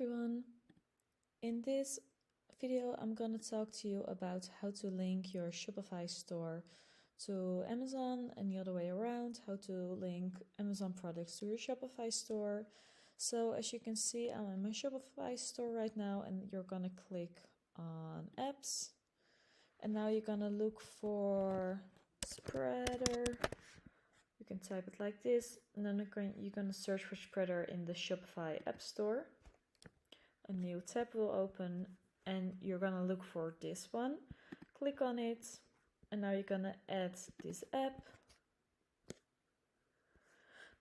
everyone! In this video I'm gonna talk to you about how to link your Shopify store to Amazon and the other way around, how to link Amazon products to your Shopify store. So as you can see, I'm in my Shopify store right now, and you're gonna click on apps, and now you're gonna look for spreader. You can type it like this, and then you're gonna search for spreader in the Shopify app store. A new tab will open and you're gonna look for this one. Click on it, and now you're gonna add this app,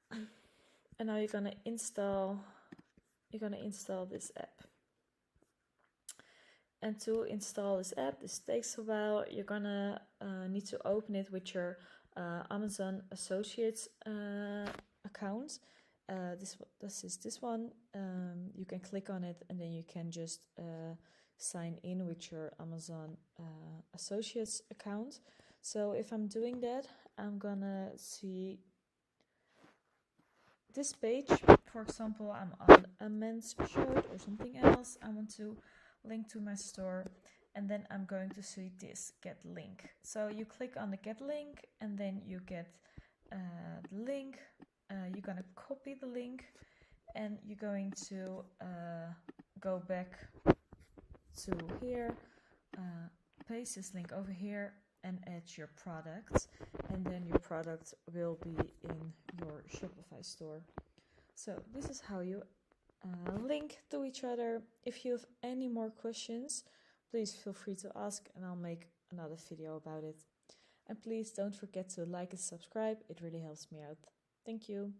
and now you're gonna install this app. And to install this app, this takes a while. You're gonna need to open it with your Amazon Associates account. This is this one. You can click on it, and then you can just sign in with your Amazon Associates account. So if I'm doing that, I'm gonna see this page. For example, I'm on a men's shirt or something else. I want to link to my store, and then I'm going to see this get link. So you click on the get link, and then you get the link. You're gonna copy the link, and you're going to go back to here, paste this link over here, and add your product, and then your product will be in your Shopify store. So this is how you link to each other. If you have any more questions, please feel free to ask, and I'll make another video about it. And please don't forget to like and subscribe, it really helps me out. Thank you.